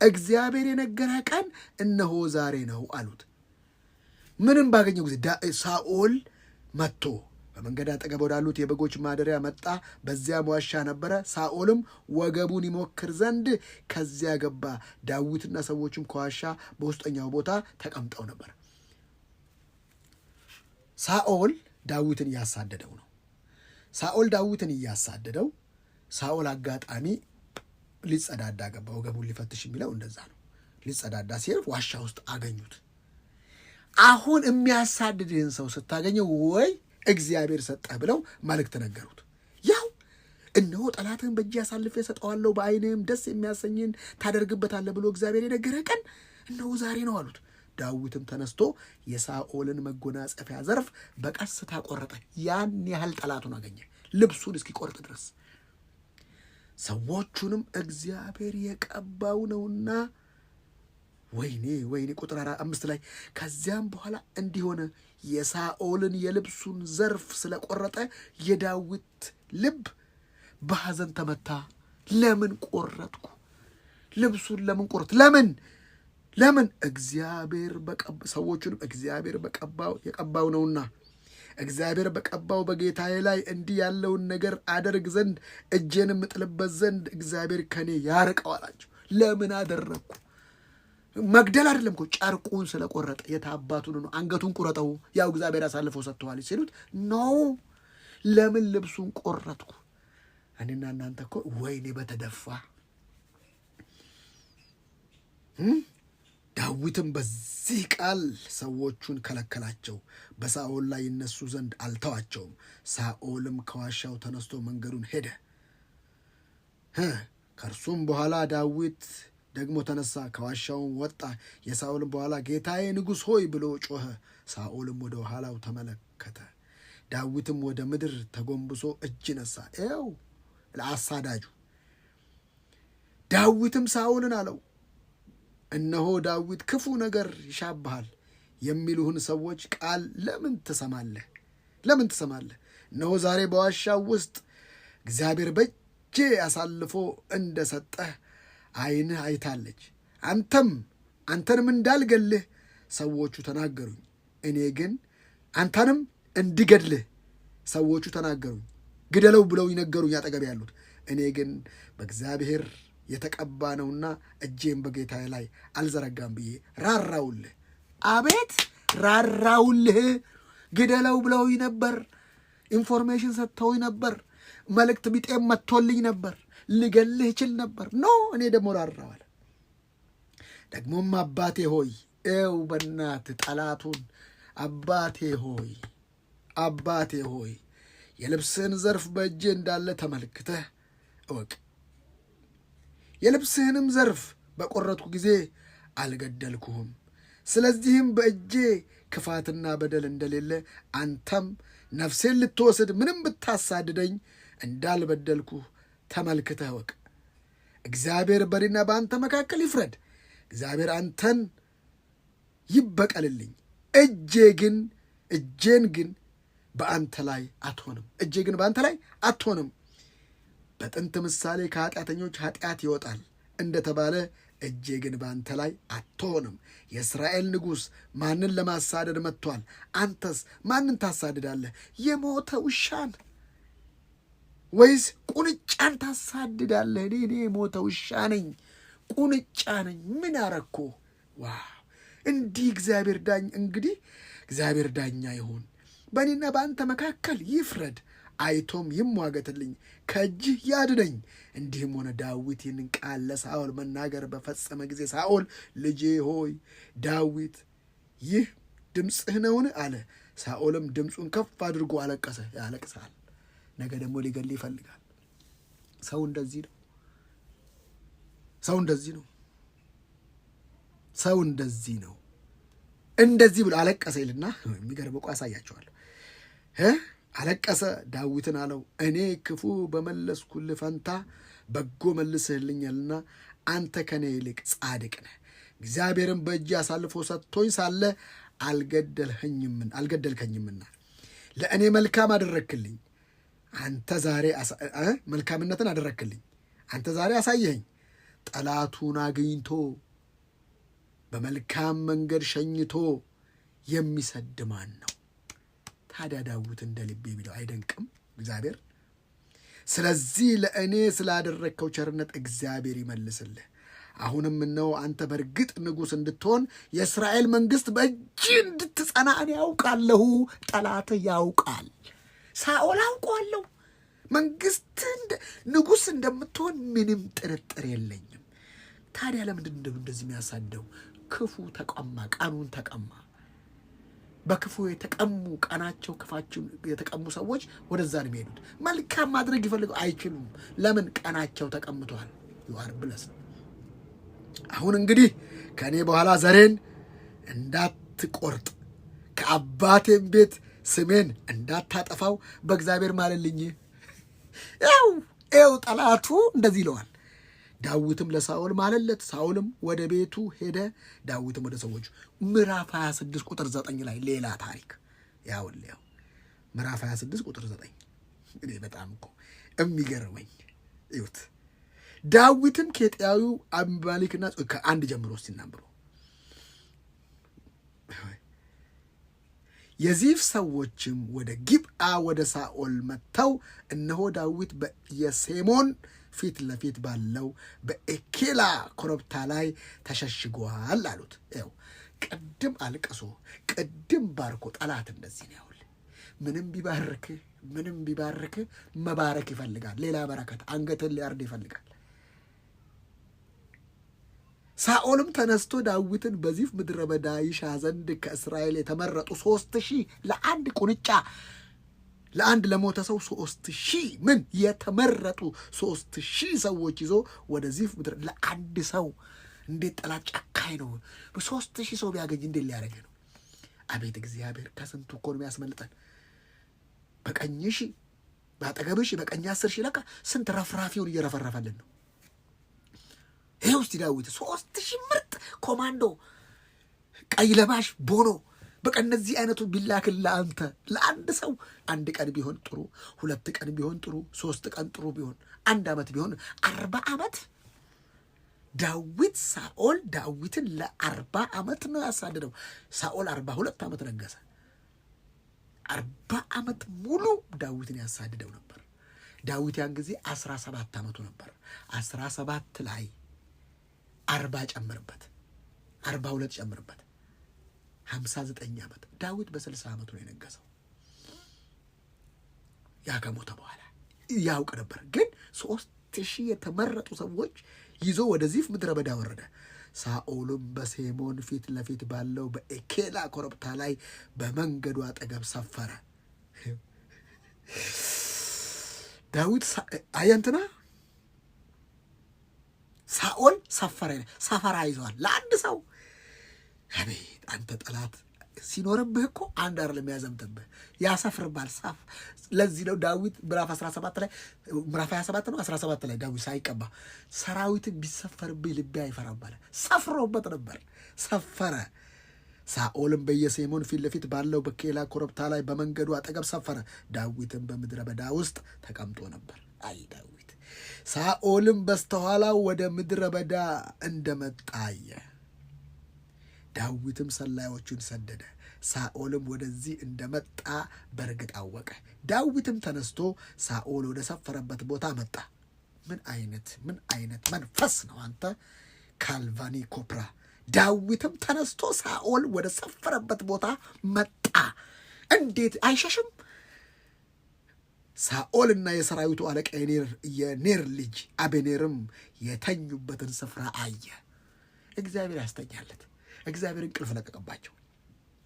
እግዚአብሔር የነገረህ ቀን እነሆ ዛሬ ነው አሉት። ምንም ባገኘው ጊዜ ሳኦል መጥቶ በመንገድ አጠገብ ወዳሉት የበጎች ማደሪያ መጣ። በዚያም ዋሻ ነበረ። ሳኦልም ወገቡን ይሞክር ዘንድ ከዚያ ገባ። ዳዊትና ሰዎችም ከዋሻ በውስጠኛው ቦታ ተቀምጠው ነበር። ሳኦል ዳዊትን እያሳደደው ነው። ሳኦል አጋጣሚ ሊጸዳዳ ገባ። ወገቡን ሊፈትሽ የሚለው እንደዛ ነው። ሊጸዳዳ ሲሄድ ዋሻ ውስጥ አገኙት። አሁን የሚያሳድድህን ሰው ስታገኘው ወይ እግዚአብሔር ሰጠህ ብለው መልእክት ነገሩት። ያው እነሆ ጠላትህን በእጅ አሳልፌ ሰጠዋለሁ፣ በዓይንህም ደስ የሚያሰኝን ታደርግበታለህ ብሎ እግዚአብሔር የነገረህ ቀን እነሆ ዛሬ ነው አሉት። ዳዊትም ተነስቶ የሳኦልን መጎናጸፊያ ዘርፍ በቀስታ ቆረጠ። ያን ያህል ጠላቱን አገኘ፣ ልብሱን እስኪቆርጥ ድረስ። ሰዎቹንም እግዚአብሔር የቀባው ነውና ወይኔ ቁጥር 5 ላይ ከዚያም በኋላ እንዲህ ሆነ፣ የሳኦልን የልብሱን ዘርፍ ስለቆረጠ የዳዊት ልብ በሐዘን ተመታ። ለምን ቆረጥኩ? ልብሱን ለምን ቆረጥ? ለምን? ሰዎቹንም እግዚአብሔር የቀባው ነውና እግዚአብሔር በቀባው በጌታዬ ላይ እንዲህ ያለውን ነገር አደርግ ዘንድ እጄንም እጥልበት ዘንድ እግዚአብሔር ከኔ ያርቀው አላቸው። ለምን አደረግኩ? መግደል አይደለም እኮ ጨርቁን ስለቆረጠ የታባቱን ነው። አንገቱን ቁረጠው፣ ያው እግዚአብሔር አሳልፈው ሰጥተዋል ሲሉት ነው። ለምን ልብሱን ቆረጥኩ? እኔና እናንተ እኮ ወይኔ በተደፋ። ዳዊትም በዚህ ቃል ሰዎቹን ከለከላቸው፣ በሳኦል ላይ ይነሱ ዘንድ አልተዋቸውም። ሳኦልም ከዋሻው ተነስቶ መንገዱን ሄደ። ከእርሱም በኋላ ዳዊት ደግሞ ተነሳ፣ ከዋሻውም ወጣ። የሳኦልም በኋላ ጌታዬ ንጉሥ ሆይ ብሎ ጮኸ። ሳኦልም ወደ ኋላው ተመለከተ። ዳዊትም ወደ ምድር ተጎንብሶ እጅ ነሳ። ይኸው ለአሳዳጁ። ዳዊትም ሳኦልን አለው፣ እነሆ ዳዊት ክፉ ነገር ይሻብሃል የሚሉህን ሰዎች ቃል ለምን ትሰማለህ? እነሆ ዛሬ በዋሻው ውስጥ እግዚአብሔር በእጄ አሳልፎ እንደሰጠህ ዓይንህ አይታለች። አንተንም እንዳልገልህ ሰዎቹ ተናገሩኝ። እኔ ግን አንተንም እንድገድልህ ሰዎቹ ተናገሩኝ። ግደለው ብለው ይነገሩኝ አጠገብ ያሉት። እኔ ግን በእግዚአብሔር የተቀባ ነውና እጄም በጌታዬ ላይ አልዘረጋም ብዬ ራራውልህ። አቤት ራራውልህ። ግደለው ብለውኝ ነበር። ኢንፎርሜሽን ሰጥተውኝ ነበር። መልእክት ቢጤም መጥቶልኝ ነበር። ልገልህ ይችል ነበር። እኔ ደግሞ ራራዋል። ደግሞም አባቴ ሆይ ኤው በእናትህ ጠላቱን አባቴ ሆይ የልብስህን ዘርፍ በእጄ እንዳለ ተመልክተህ እወቅ። የልብስህንም ዘርፍ በቆረጥኩ ጊዜ አልገደልኩህም። ስለዚህም በእጄ ክፋትና በደል እንደሌለ አንተም ነፍሴን ልትወስድ ምንም ብታሳድደኝ እንዳልበደልኩህ ተመልክተህ እወቅ። እግዚአብሔር በእኔና በአንተ መካከል ይፍረድ። እግዚአብሔር አንተን ይበቀልልኝ። እጄን ግን በአንተ ላይ አትሆንም። በጥንት ምሳሌ ከኃጢአተኞች ኃጢአት ይወጣል እንደተባለ እጄ ግን በአንተ ላይ አትሆንም። የእስራኤል ንጉሥ ማንን ለማሳደድ መጥቷል? አንተስ ማንን ታሳድዳለህ? የሞተ ውሻን ወይስ ቁንጫን ታሳድዳለህ? እኔ የሞተ ውሻ ነኝ፣ ቁንጫ ነኝ። ምን አረኮ? ዋው! እንዲህ እግዚአብሔር ዳኝ። እንግዲህ እግዚአብሔር ዳኛ ይሁን፣ በእኔና በአንተ መካከል ይፍረድ፣ አይቶም ይሟገትልኝ፣ ከእጅህ ያድነኝ። እንዲህም ሆነ ዳዊት ይህንን ቃል ለሳኦል መናገር በፈጸመ ጊዜ ሳኦል ልጄ ሆይ ዳዊት ይህ ድምፅህ ነውን አለ። ሳኦልም ድምፁን ከፍ አድርጎ አለቀሰ። ያለቅሳል፣ ነገ ደግሞ ሊገል ይፈልጋል። ሰው እንደዚህ ነው። ሰው እንደዚህ ነው። ሰው እንደዚህ ነው። እንደዚህ ብሎ አለቀሰ ይልና የሚገርም እኮ ያሳያቸዋለሁ። አለቀሰ፣ ዳዊትን አለው እኔ ክፉ በመለስኩልህ ፈንታ በጎ መልስህልኛልና አንተ ከኔ ይልቅ ጻድቅ ነህ። እግዚአብሔርን በእጅ አሳልፎ ሰጥቶኝ ሳለ አልገደልከኝምና ለእኔ መልካም አደረግክልኝ። አንተ ዛሬ መልካምነትን አደረግክልኝ። አንተ ዛሬ አሳየኸኝ። ጠላቱን አግኝቶ በመልካም መንገድ ሸኝቶ የሚሰድ ማን ነው? ታዲያ ዳዊት እንደ ልቤ ቢለው አይደንቅም እግዚአብሔር? ስለዚህ ለእኔ ስላደረግከው ቸርነት እግዚአብሔር ይመልስልህ። አሁንም እነሆ አንተ በእርግጥ ንጉሥ እንድትሆን የእስራኤል መንግሥት በእጅ እንድትጸና እኔ ያውቃለሁ። ጠላትህ ያውቃል። ሳኦል አውቀዋለሁ። መንግሥት ንጉሥ እንደምትሆን ምንም ጥርጥር የለኝም። ታዲያ ለምንድን እንደዚህ የሚያሳደው? ክፉ ተቀማ፣ ቀኑን ተቀማ። በክፉ የተቀሙ ቀናቸው ክፋቸው የተቀሙ ሰዎች ወደዛ ነው የሚሄዱት። መልካም ማድረግ ይፈልገው አይችሉም። ለምን? ቀናቸው ተቀምቷል። ይዋር ብለስ ነው። አሁን እንግዲህ ከእኔ በኋላ ዘሬን እንዳትቆርጥ ከአባቴም ቤት ስሜን እንዳታጠፋው በእግዚአብሔር ማለልኝ። ያው ጠላቱ እንደዚህ ይለዋል። ዳዊትም ለሳኦል ማለለት። ሳኦልም ወደ ቤቱ ሄደ፣ ዳዊትም ወደ ሰዎቹ። ምዕራፍ 26 ቁጥር 9 ላይ ሌላ ታሪክ ያው ምዕራፍ 26 ቁጥር 9 እኔ በጣም እኮ የሚገርመኝ እዩት። ዳዊትም ኬጢያዊው አቢሜሌክና ከአንድ ጀምሮ ሲናምሩ የዚፍ ሰዎችም ወደ ጊብዓ ወደ ሳኦል መጥተው እነሆ ዳዊት በየሴሞን ፊት ለፊት ባለው በኤኬላ ኮረብታ ላይ ተሸሽጓል አሉት። ይኸው ቅድም አልቅሶ ቅድም ባርኮ ጠላት እንደዚህ ነው። ያውል ምንም ቢባርክ መባረክ ይፈልጋል። ሌላ በረከት አንገትን ሊያርድ ይፈልጋል። ሳኦልም ተነስቶ ዳዊትን በዚፍ ምድረ በዳ ይሻ ዘንድ ከእስራኤል የተመረጡ 3,000 ለአንድ ቁንጫ ለአንድ ለሞተ ሰው 3,000 ምን የተመረጡ 3,000 ሰዎች ይዞ ወደ ዚፍ ምድረ ለአንድ ሰው። እንዴት ጠላት ጨካኝ ነው! 3,000 ሰው ቢያገኝ እንዴት ሊያደርግ ነው? አቤት እግዚአብሔር ከስንቱ እኮ ነው የሚያስመልጠን። በቀኝሽ በአጠገብሽ በቀኝ 10,000 ለካ ስንት ረፍራፊውን እየረፈረፈልን ነው። ይሄ ውስጥ ዳዊት 3,000 ምርጥ ኮማንዶ ቀይ ለባሽ ቦኖ በቃ እነዚህ አይነቱ ቢላክል ለአንተ ለአንድ ሰው 1 ቀን ቢሆን ጥሩ፣ 2 ቀን ቢሆን ጥሩ፣ 3 ቀን ጥሩ ቢሆን 1 ዓመት ቢሆን 40 ዓመት ሳኦል ዳዊትን ለ40 ዓመት ነው ያሳደደው። ሳኦል 42 ዓመት ነገሰ። 40 ዓመት ሙሉ ዳዊትን ያሳድደው ነበር። ዳዊት ያን ጊዜ 17 ዓመቱ ነበር። 17 ላይ 40 ጨምርበት፣ 42 ጨምርበት፣ 59 ዓመት። ዳዊት በ60 ዓመቱ ነው የነገሰው። ያ ከሞተ በኋላ ያውቅ ነበር። ግን 3,000 የተመረጡ ሰዎች ይዞ ወደ ዚፍ ምድረ በዳ ወረደ። ሳኦልም በሴሞን ፊት ለፊት ባለው በኤኬላ ኮረብታ ላይ በመንገዱ አጠገብ ሰፈረ። ዳዊት አየንትና ሳኦል ሰፈራ ይዘዋል ለአንድ ሰው። አቤት አንተ ጠላት ሲኖርብህ እኮ አንድ አይደለም የሚያዘምትብህ፣ ያሰፍርባል። ለዚህ ነው ዳዊት ምዕራፍ 17 ላይ ምዕራፍ 27 ነው 17 ላይ ዳዊት ሳይቀባ ሰራዊትን ቢሰፈርብህ ልቤ አይፈራም አለ። ሰፍሮበት ነበር፣ ሰፈረ። ሳኦልም በየሴሞን ፊት ለፊት ባለው በኬላ ኮረብታ ላይ በመንገዱ አጠገብ ሰፈረ። ዳዊትም በምድረ በዳ ውስጥ ተቀምጦ ነበር። አይ ዳዊት። ሳኦልም በስተኋላው ወደ ምድረ በዳ እንደመጣ አየ። ዳዊትም ሰላዮቹን ሰደደ። ሳኦልም ወደዚህ እንደመጣ በእርግጥ አወቀ። ዳዊትም ተነስቶ ሳኦል ወደ ሰፈረበት ቦታ መጣ። ምን አይነት መንፈስ ነው አንተ ካልቫኒ ኮፕራ! ዳዊትም ተነስቶ ሳኦል ወደ ሰፈረበት ቦታ መጣ። እንዴት አይሸሽም? ሳኦልና የሰራዊቱ አለቃ የኔር ልጅ አበኔርም የተኙበትን ስፍራ አየ። እግዚአብሔር ያስተኛለት። እግዚአብሔር እንቅልፍ ለቀቀባቸው።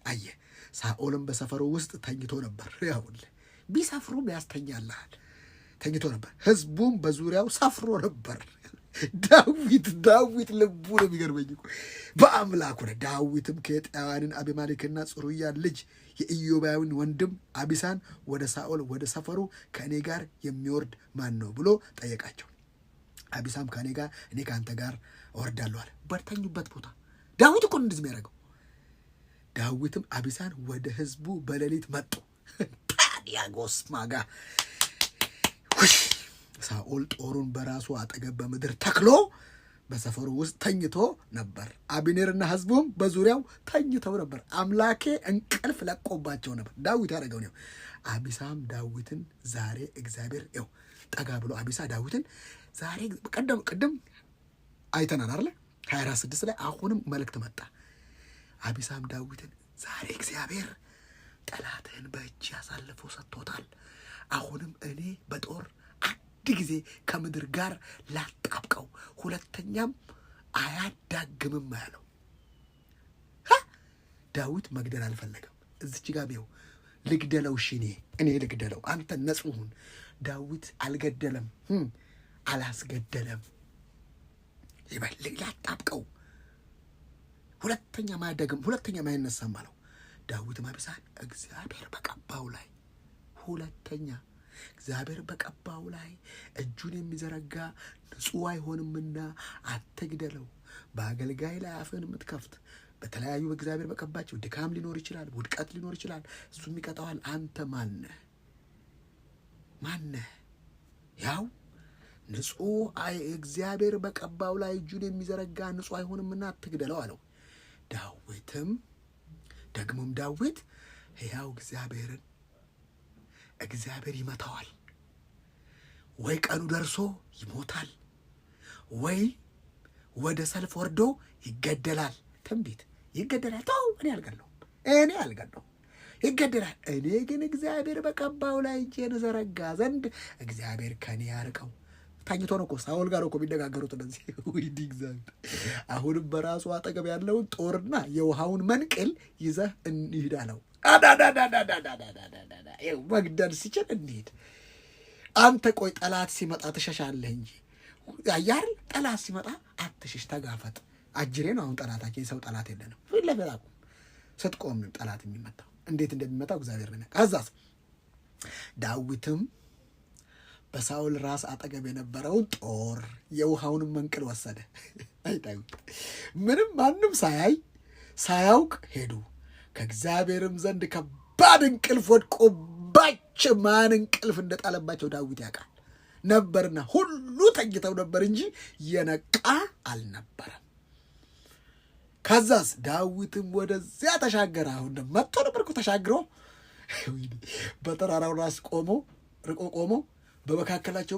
አየ። ሳኦልም በሰፈሩ ውስጥ ተኝቶ ነበር። ያውል ቢሰፍሩም ያስተኛልሃል። ተኝቶ ነበር። ሕዝቡም በዙሪያው ሰፍሮ ነበር። ዳዊት ልቡ ነው የሚገርመኝ በአምላኩ ነው። ዳዊትም ከኤጣውያንን አቢማሌክና ጽሩያን ልጅ የኢዮባዊን ወንድም አቢሳን ወደ ሳኦል ወደ ሰፈሩ ከእኔ ጋር የሚወርድ ማን ነው ብሎ ጠየቃቸው። አቢሳም ከእኔ ጋር እኔ ከአንተ ጋር እወርዳለሁ አለ። በተኙበት ቦታ ዳዊት እኮ እንደዚህ የሚያደርገው። ዳዊትም አቢሳን ወደ ሕዝቡ በሌሊት መጡ። ታዲያ ጎስማጋ ሳኦል ጦሩን በራሱ አጠገብ በምድር ተክሎ በሰፈሩ ውስጥ ተኝቶ ነበር። አብኔርና ሕዝቡም በዙሪያው ተኝተው ነበር። አምላኬ እንቅልፍ ለቆባቸው ነበር። ዳዊት ያደረገው ነው። አቢሳም ዳዊትን ዛሬ እግዚአብሔር ይኸው ጠጋ ብሎ አቢሳ ዳዊትን ዛሬ ቅድም አይተናል አይደል 24:6 ላይ አሁንም መልእክት መጣ። አቢሳም ዳዊትን ዛሬ እግዚአብሔር ጠላትህን በእጅ ያሳልፎ ሰጥቶታል። አሁንም እኔ በጦር ጊዜ ከምድር ጋር ላጣብቀው፣ ሁለተኛም አያዳግምም ያለው። ዳዊት መግደል አልፈለገም። እዚች ጋር ቢው ልግደለው፣ እሺ እኔ ልግደለው፣ አንተ ነጽሁን። ዳዊት አልገደለም፣ አላስገደለም። ይበል ላጣብቀው፣ ሁለተኛ ማያዳግም፣ ሁለተኛ ማይነሳም አለው። ዳዊት አቢሳን እግዚአብሔር በቀባው ላይ ሁለተኛ እግዚአብሔር በቀባው ላይ እጁን የሚዘረጋ ንጹሕ አይሆንምና አትግደለው። በአገልጋይ ላይ አፍን የምትከፍት በተለያዩ በእግዚአብሔር በቀባቸው ድካም ሊኖር ይችላል፣ ውድቀት ሊኖር ይችላል። እሱም ይቀጣዋል። አንተ ማነህ? ያው ንጹሕ እግዚአብሔር በቀባው ላይ እጁን የሚዘረጋ ንጹሕ አይሆንምና አትግደለው አለው። ዳዊት ሕያው እግዚአብሔር ይመታዋል፣ ወይ ቀኑ ደርሶ ይሞታል፣ ወይ ወደ ሰልፍ ወርዶ ይገደላል። ትንቢት ይገደላል። ተው እኔ አልገድለውም፣ ይገደላል። እኔ ግን እግዚአብሔር በቀባው ላይ እጄን ዘረጋ ዘንድ እግዚአብሔር ከኔ ያርቀው። ታኝቶ ነው እኮ ሳኦል ጋር እኮ የሚነጋገሩት እነዚህ። ወይዲ እግዚአብሔር አሁንም በራሱ አጠገብ ያለውን ጦርና የውሃውን መንቅል ይዘህ እንሂድ አለው። መግደል ሲችል እንሂድ። አንተ ቆይ ጠላት ሲመጣ ትሸሻለህ እንጂ ያያር ጠላት ሲመጣ አትሽሽ፣ ተጋፈጥ። አጅሬ ነው አሁን ጠላታችን። የሰው ጠላት የለንም። ፊት ለፊት አቁም። ስትቆም ጠላት የሚመታው እንዴት እንደሚመታው እግዚአብሔር ነው። ከዛስ ዳዊትም በሳኦል ራስ አጠገብ የነበረውን ጦር የውሃውንም መንቅል ወሰደ። አይ ዳዊት ምንም ማንም ሳያውቅ ሄዱ። ከእግዚአብሔርም ዘንድ ከባድ እንቅልፍ ወድቆባቸው ማን እንቅልፍ እንደጣለባቸው ዳዊት ያውቃል ነበርና ሁሉ ተኝተው ነበር እንጂ የነቃ አልነበረም። ከዛስ ዳዊትም ወደዚያ ተሻገረ። አሁን መጥቶ ነበር እኮ ተሻግሮ በተራራው ራስ ርቆ ቆሞ በመካከላቸው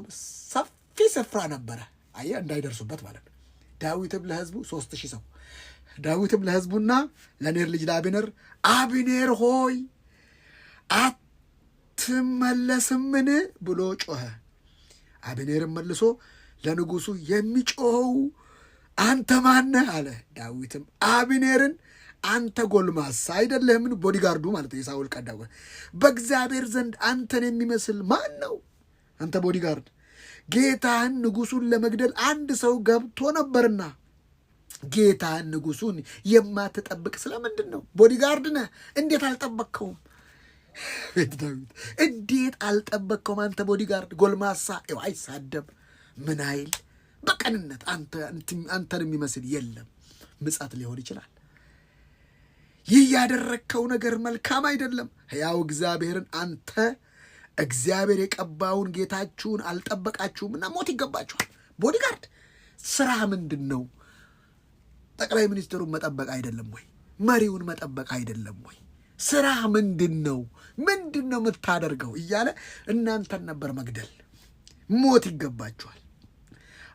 ሰፊ ስፍራ ነበረ። አየህ እንዳይደርሱበት ማለት ነው። ዳዊትም ለሕዝቡ 3000 ሰው ዳዊትም ለሕዝቡና ለኔር ልጅ ለአብኔር አብኔር ሆይ አትመለስምን ብሎ ጮኸ። አብኔርም መልሶ ለንጉሡ የሚጮኸው አንተ ማነህ አለ። ዳዊትም አብኔርን አንተ ጎልማሳ አይደለህምን? ቦዲጋርዱ ማለት ነው የሳኦል ቀዳው። በእግዚአብሔር ዘንድ አንተን የሚመስል ማን ነው? አንተ ቦዲጋርድ ጌታህን ንጉሡን ለመግደል አንድ ሰው ገብቶ ነበርና ጌታህን ንጉሡን የማትጠብቅ ስለምንድን ነው? ቦዲጋርድ ነህ፣ እንዴት አልጠበቅከውም? ቤት ዳዊት እንዴት አልጠበቅከውም? አንተ ቦዲጋርድ ጎልማሳ። አይሳደብ ምን አይል በቀንነት አንተን የሚመስል የለም። ምጻት ሊሆን ይችላል። ይህ ያደረግከው ነገር መልካም አይደለም። ሕያው እግዚአብሔርን አንተ እግዚአብሔር የቀባውን ጌታችሁን አልጠበቃችሁምና ሞት ይገባችኋል። ቦዲጋርድ ስራ ምንድን ነው? ጠቅላይ ሚኒስትሩን መጠበቅ አይደለም ወይ? መሪውን መጠበቅ አይደለም ወይ? ስራ ምንድን ነው? ምንድን ነው የምታደርገው? እያለ እናንተን ነበር መግደል። ሞት ይገባችኋል።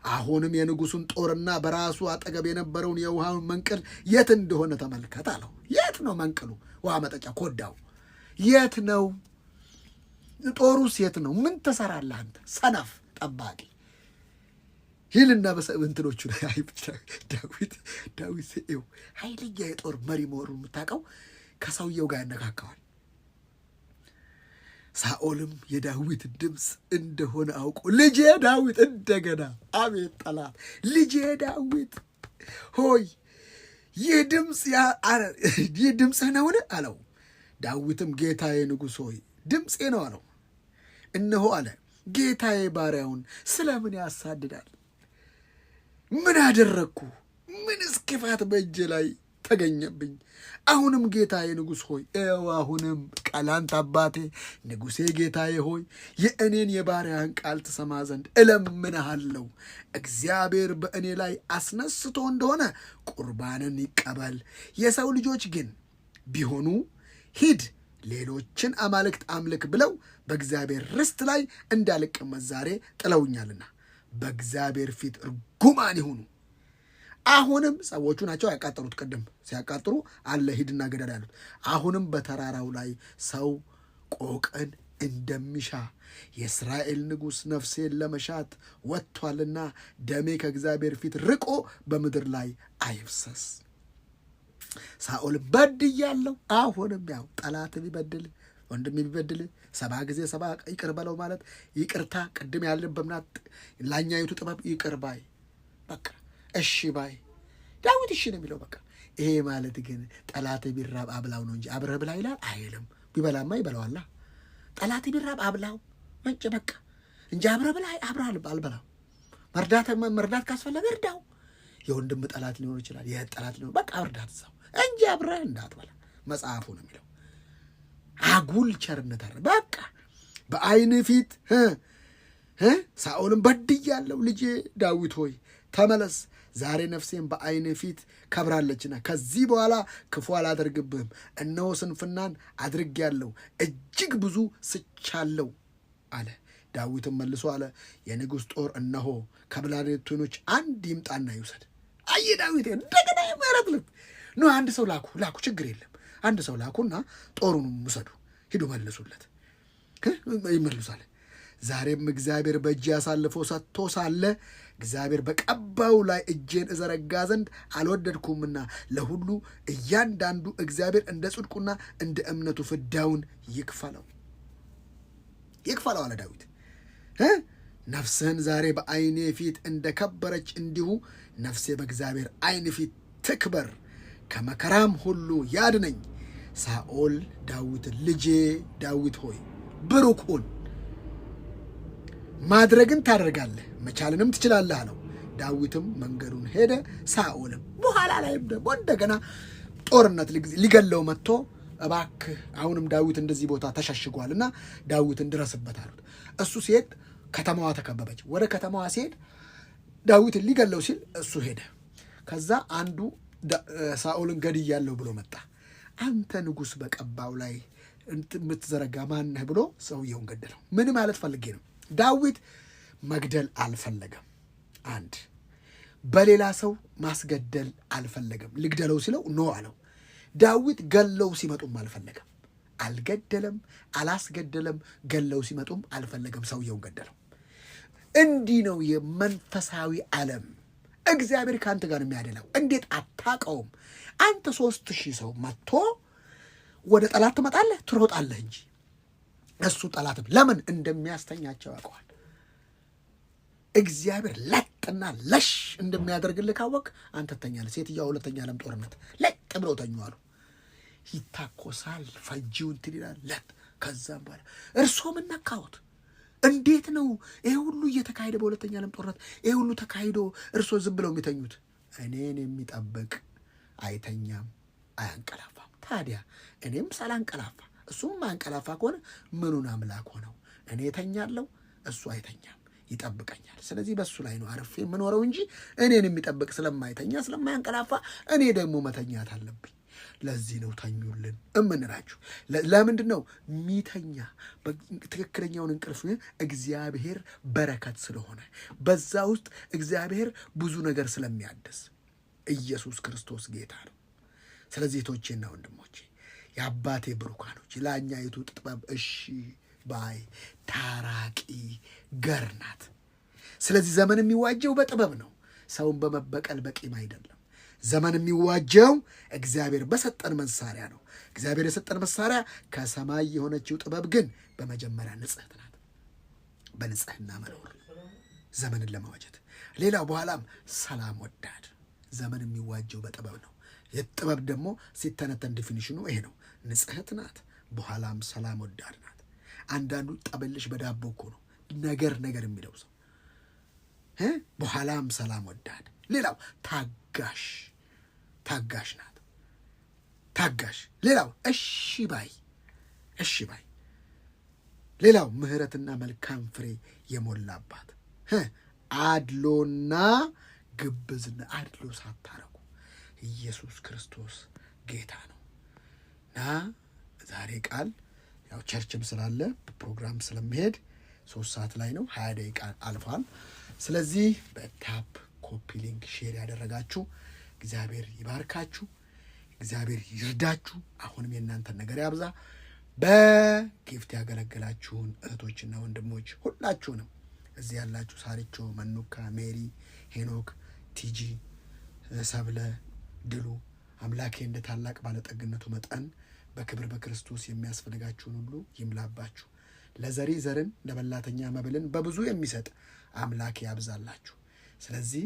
አሁንም የንጉሡን ጦርና በራሱ አጠገብ የነበረውን የውሃውን መንቅል የት እንደሆነ ተመልከት አለው። የት ነው መንቅሉ? ውሃ መጠጫ ኮዳው የት ነው? ጦሩስ የት ነው? ምን ትሰራለህ አንተ ሰነፍ ጠባቂ ይልና በሰብንትኖቹ ላይ ዳዊት ሲው ኃይለኛ የጦር መሪ መሆኑን የምታውቀው ከሰውየው ጋር ያነካከዋል። ሳኦልም የዳዊት ድምፅ እንደሆነ አውቆ ልጄ ዳዊት እንደገና አቤት ጠላት ልጄ ዳዊት ሆይ ይህ ድምፅህ ነውን አለው። ዳዊትም ጌታዬ ንጉሥ ሆይ ድምፄ ነው አለው። እነሆ አለ ጌታዬ ባሪያውን ስለምን ያሳድዳል? ምን አደረግኩ? ምንስ ክፋት በእጄ ላይ ተገኘብኝ? አሁንም ጌታዬ ንጉሥ ሆይ አሁንም ቃላንት አባቴ ንጉሴ ጌታዬ ሆይ የእኔን የባሪያህን ቃል ትሰማ ዘንድ እለምንሃለሁ። እግዚአብሔር በእኔ ላይ አስነስቶ እንደሆነ ቁርባንን ይቀበል። የሰው ልጆች ግን ቢሆኑ ሂድ ሌሎችን አማልክት አምልክ ብለው በእግዚአብሔር ርስት ላይ እንዳልቀመጥ ዛሬ ጥለውኛልና በእግዚአብሔር ፊት ርጉማን ይሁኑ። አሁንም ሰዎቹ ናቸው ያቃጠሉት። ቅድም ሲያቃጥሩ አለ ሂድና ገደል ያሉት። አሁንም በተራራው ላይ ሰው ቆቅን እንደሚሻ የእስራኤል ንጉሥ ነፍሴን ለመሻት ወጥቷልና ደሜ ከእግዚአብሔር ፊት ርቆ በምድር ላይ አይፍሰስ። ሳኦል በድያለሁ። አሁንም ያው ጠላት ቢበድል ወንድም ቢበድል 70 ጊዜ 70 ይቅር በለው ማለት ይቅርታ ቅድም ያለበምናት ላኛይቱ ጥበብ ይቅር ባይ በቃ እሺ ባይ ዳዊት እሺ ነው የሚለው። በቃ ይሄ ማለት ግን ጠላት ቢራብ አብላው ነው እንጂ አብረህ ብላ ይላል አይልም። ቢበላማ ይበላዋላ። ጠላት ቢራብ አብላው መንጭ በቃ እንጂ አብረህ ብላ አልበላው። መርዳት ካስፈለገ እርዳው። የወንድም ጠላት ሊሆን ይችላል፣ የእህት ጠላት ሊሆን በቃ እርዳት ሰው እንጂ አብረህ እንዳትበላ መጽሐፉ ነው የሚለው። አጉል ቸርነት አረ በቃ በዓይን ፊት ሳኦልም በድያለሁ፣ ልጄ ዳዊት ሆይ ተመለስ፣ ዛሬ ነፍሴን በዓይን ፊት ከብራለችና ከዚህ በኋላ ክፉ አላደርግብህም። እነሆ ስንፍናን አድርጌያለሁ፣ እጅግ ብዙ ስቻለሁ አለ። ዳዊትም መልሶ አለ የንጉሥ ጦር እነሆ ከብላቴኖች አንድ ይምጣና ይውሰድ። አየ ዳዊት እንደገና የምህረት ልብ ነው። አንድ ሰው ላኩ ችግር የለም። አንድ ሰው ላኩና ጦሩን ውሰዱ፣ ሂዱ መልሱለት፣ ይመልሳል። ዛሬም እግዚአብሔር በእጅ አሳልፎ ሰጥቶ ሳለ እግዚአብሔር በቀባው ላይ እጄን እዘረጋ ዘንድ አልወደድኩምና ለሁሉ እያንዳንዱ እግዚአብሔር እንደ ጽድቁና እንደ እምነቱ ፍዳውን ይክፈለው አለ ዳዊት። ነፍስህን ዛሬ በዓይኔ ፊት እንደ ከበረች እንዲሁ ነፍሴ በእግዚአብሔር ዓይን ፊት ትክበር፣ ከመከራም ሁሉ ያድነኝ። ሳኦል ዳዊትን ልጄ ዳዊት ሆይ ብሩክ ሁን፣ ማድረግን ታደርጋለህ፣ መቻልንም ትችላለህ አለው። ዳዊትም መንገዱን ሄደ። ሳኦልም በኋላ ላይም ደግሞ እንደገና ጦርነት ሊገለው መጥቶ እባክህ አሁንም ዳዊት እንደዚህ ቦታ ተሸሽጓልና ዳዊትን ድረስበት አሉት። እሱ ሲሄድ ከተማዋ ተከበበች። ወደ ከተማዋ ሲሄድ ዳዊትን ሊገለው ሲል እሱ ሄደ። ከዛ አንዱ ሳኦልን ገድያለሁ ብሎ መጣ። አንተ ንጉሥ በቀባው ላይ የምትዘረጋ ማነህ ብሎ ሰውየውን ገደለው። ምን ማለት ፈልጌ ነው? ዳዊት መግደል አልፈለገም። አንድ በሌላ ሰው ማስገደል አልፈለገም። ልግደለው ሲለው ኖ አለው። ዳዊት ገለው ሲመጡም አልፈለገም። አልገደለም፣ አላስገደለም። ገለው ሲመጡም አልፈለገም። ሰውየውን ገደለው። እንዲህ ነው የመንፈሳዊ ዓለም። እግዚአብሔር ከአንተ ጋር የሚያደላው እንዴት አታውቀውም? አንተ 3000 ሰው መጥቶ ወደ ጠላት ትመጣለህ፣ ትሮጣለህ እንጂ እሱ ጠላትም ለምን እንደሚያስተኛቸው ያውቀዋል። እግዚአብሔር ለጥና ለሽ እንደሚያደርግልህ ካወቅ አንተ ተኛለህ። ሴትዮዋ ሁለተኛ ዓለም ጦርነት ለጥ ብለው ተኙ አሉ። ይታኮሳል፣ ፈጂው እንትን ይላል ለጥ። ከዛም በኋላ እርሶ ምን ነካዎት? እንዴት ነው ይሄ ሁሉ እየተካሄደ በሁለተኛ ዓለም ጦርነት ይሄ ሁሉ ተካሂዶ እርሶ ዝም ብለው የሚተኙት? እኔን የሚጠብቅ አይተኛም አያንቀላፋም። ታዲያ እኔም ሳላንቀላፋ እሱም ማንቀላፋ ከሆነ ምኑን አምላክ ሆነው? እኔ ተኛለሁ፣ እሱ አይተኛም፣ ይጠብቀኛል። ስለዚህ በሱ ላይ ነው አርፌ የምኖረው እንጂ እኔን የሚጠብቅ ስለማይተኛ ስለማያንቀላፋ እኔ ደግሞ መተኛት አለብኝ። ለዚህ ነው ተኙልን እምንላችሁ። ለምንድን ነው ሚተኛ? ትክክለኛውን እንቅልፍ እግዚአብሔር በረከት ስለሆነ በዛ ውስጥ እግዚአብሔር ብዙ ነገር ስለሚያድስ ኢየሱስ ክርስቶስ ጌታ ነው። ስለዚህ እህቶቼና ወንድሞቼ የአባቴ ብሩካኖች ላኛይቱ ጥበብ እሺ ባይ ታራቂ ገር ናት። ስለዚህ ዘመን የሚዋጀው በጥበብ ነው። ሰውን በመበቀል በቂም አይደለም። ዘመን የሚዋጀው እግዚአብሔር በሰጠን መሳሪያ ነው። እግዚአብሔር የሰጠን መሳሪያ ከሰማይ የሆነችው ጥበብ ግን በመጀመሪያ ንጽሕት ናት። በንጽሕና መኖር ዘመንን ለመዋጀት። ሌላው በኋላም ሰላም ወዳድ። ዘመን የሚዋጀው በጥበብ ነው። የጥበብ ደግሞ ሲተነተን ዲፊኒሽኑ ይሄ ነው። ንጽሕት ናት፣ በኋላም ሰላም ወዳድ ናት። አንዳንዱ ጠበልሽ በዳቦ እኮ ነው ነገር የሚለው ሰው በኋላም ሰላም ወዳድ። ሌላው ታጋሽ ናት፣ ታጋሽ። ሌላው እሺ ባይ። ሌላው ምሕረትና መልካም ፍሬ የሞላባት። አድሎና ግብዝና አድሎ ሳታረጉ ኢየሱስ ክርስቶስ ጌታ ነው። እና ዛሬ ቃል ያው ቸርችም ስላለ ፕሮግራም ስለሚሄድ 3 ሰዓት ላይ ነው፣ 20 ደቂቃ አልፏል። ስለዚህ በታፕ ኮፒ ሊንክ ሼር ያደረጋችሁ እግዚአብሔር ይባርካችሁ፣ እግዚአብሔር ይርዳችሁ። አሁንም የእናንተን ነገር ያብዛ። በጊፍት ያገለገላችሁን እህቶችና ወንድሞች ሁላችሁንም እዚህ ያላችሁ ሳሪቾ፣ መኑካ፣ ሜሪ፣ ሄኖክ፣ ቲጂ፣ ሰብለ፣ ድሉ አምላኬ እንደ ታላቅ ባለጠግነቱ መጠን በክብር በክርስቶስ የሚያስፈልጋችሁን ሁሉ ይምላባችሁ። ለዘሪ ዘርን ለበላተኛ መብልን በብዙ የሚሰጥ አምላኬ ያብዛላችሁ። ስለዚህ